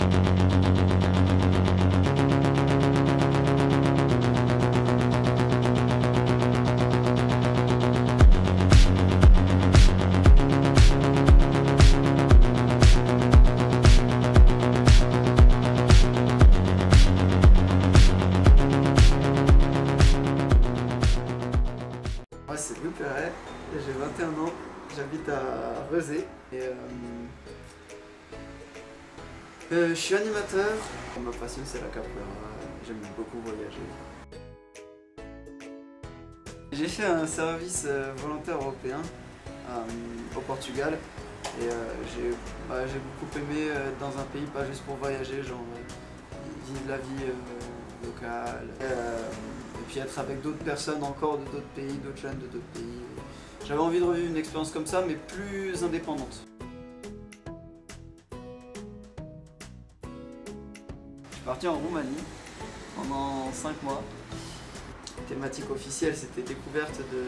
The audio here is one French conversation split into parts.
Moi c'est Loup Perret, j'ai 21 ans, j'habite à Rezé et je suis animateur. Ma passion c'est la capoeira, j'aime beaucoup voyager. J'ai fait un service volontaire européen au Portugal et j'ai beaucoup aimé dans un pays, pas juste pour voyager, genre vivre la vie locale. Et puis être avec d'autres personnes encore de d'autres pays, d'autres jeunes de d'autres pays. J'avais envie de revivre une expérience comme ça, mais plus indépendante. Je suis parti en Roumanie pendant 5 mois. La thématique officielle, c'était découverte de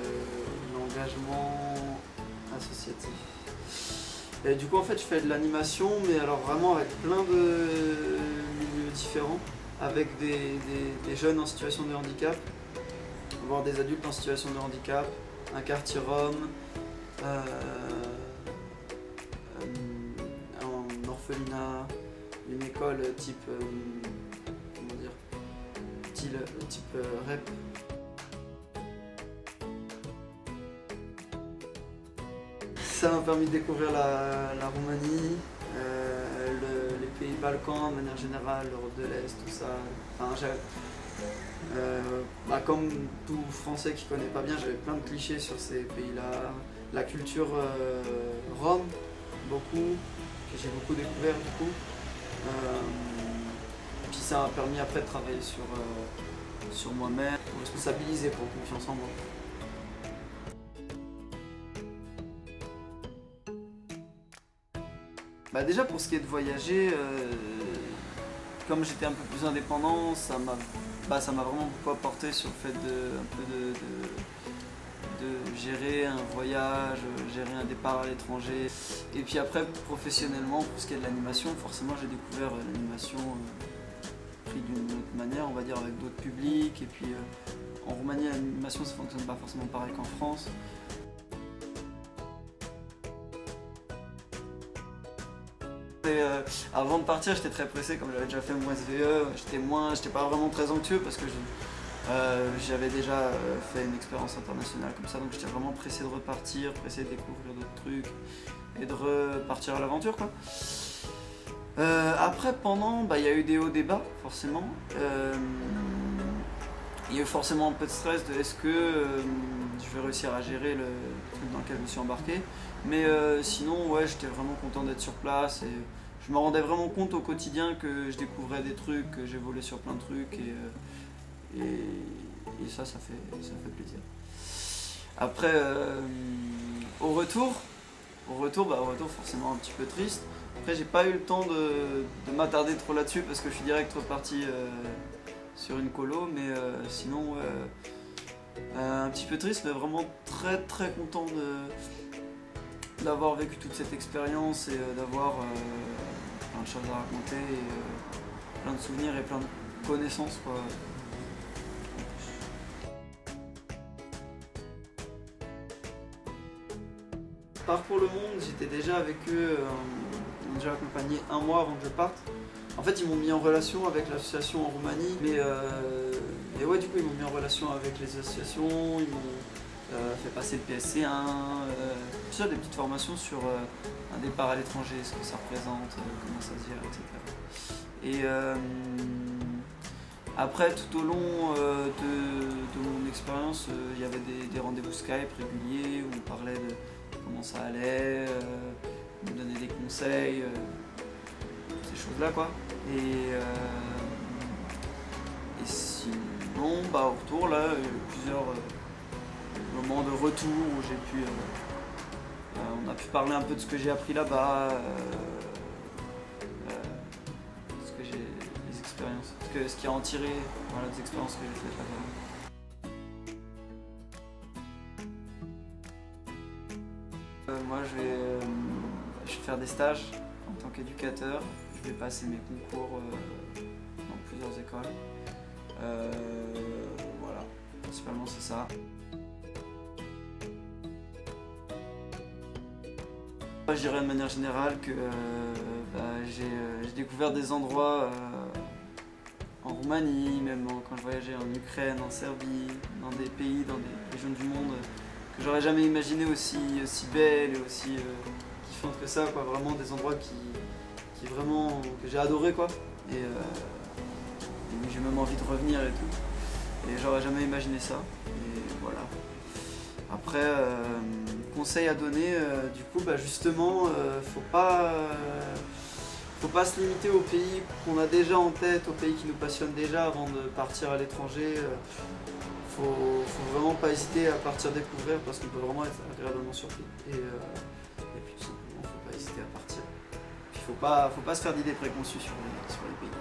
l'engagement associatif. Et du coup, en fait, je fais de l'animation, mais alors vraiment avec plein de milieux différents, avec des jeunes en situation de handicap, voire des adultes en situation de handicap, un quartier rome, un orphelinat, une école type, comment dire, type REP. Ça m'a permis de découvrir la Roumanie, les pays Balkans de manière générale, l'Europe de l'Est, tout ça. Enfin, comme tout Français qui ne connaît pas bien, j'avais plein de clichés sur ces pays-là. La culture rome, beaucoup, que j'ai beaucoup découvert du coup. Puis ça m'a permis après de travailler sur moi-même, pour me responsabiliser, pour confiance en moi. Déjà pour ce qui est de voyager, comme j'étais un peu plus indépendant, ça m'a vraiment beaucoup apporté sur le fait de gérer un voyage, gérer un départ à l'étranger. Et puis après professionnellement, pour ce qui est de l'animation, forcément j'ai découvert l'animation pris d'une autre manière, on va dire avec d'autres publics. Et puis en Roumanie l'animation ça fonctionne pas forcément pareil qu'en France. Avant de partir, j'étais très pressé, comme j'avais déjà fait mon SVE, j'étais pas vraiment très anxieux parce que j'avais déjà fait une expérience internationale comme ça, donc j'étais vraiment pressé de repartir, pressé de découvrir d'autres trucs et de repartir à l'aventure quoi. Après, pendant, il y a eu des hauts, des bas, forcément. Il y a eu forcément un peu de stress de est-ce que je vais réussir à gérer le truc dans lequel je me suis embarqué. Mais sinon, ouais, j'étais vraiment content d'être sur place et je me rendais vraiment compte au quotidien que je découvrais des trucs, que j'évoluais sur plein de trucs et ça fait plaisir. Après, au retour forcément un petit peu triste. Après, j'ai pas eu le temps de m'attarder trop là-dessus parce que je suis direct reparti sur une colo, mais sinon un petit peu triste, mais vraiment très content d'avoir vécu toute cette expérience et d'avoir plein de choses à raconter, et, plein de souvenirs et plein de connaissances quoi. Parcours le monde, j'étais déjà avec eux, ils m'ont déjà accompagné 1 mois avant que je parte. En fait, ils m'ont mis en relation avec l'association en Roumanie, mais ouais, du coup, ils m'ont mis en relation avec les associations, ils m'ont fait passer le PSC1, tout ça, des petites formations sur un départ à l'étranger, ce que ça représente, comment ça se gère, etc. Et après, tout au long de mon expérience, il y avait des rendez-vous Skype réguliers où on parlait de comment ça allait, me donner des conseils, ces choses-là quoi. Et sinon, au retour là, plusieurs moments de retour où j'ai pu, on a pu parler un peu de ce que j'ai appris là-bas, les expériences, ce qui a en tiré, voilà, des expériences que j'ai faites là-bas. Moi je vais faire des stages en tant qu'éducateur, pouvais passer mes concours dans plusieurs écoles. Voilà, principalement c'est ça. Je dirais de manière générale que j'ai découvert des endroits en Roumanie, même quand je voyageais en Ukraine, en Serbie, dans des pays, dans des régions du monde que j'aurais jamais imaginé aussi belles et aussi kiffantes que ça, quoi. Vraiment des endroits que j'ai adoré, quoi. Et j'ai même envie de revenir et tout. Et j'aurais jamais imaginé ça. Et voilà. Après, conseil à donner, du coup, justement, faut pas se limiter aux pays qu'on a déjà en tête, aux pays qui nous passionnent déjà avant de partir à l'étranger. Faut vraiment pas hésiter à partir découvrir parce qu'on peut vraiment être agréablement surpris. Et puis tout simplement, faut pas hésiter à partir. Puis faut pas se faire d'idées préconçues sur les pays.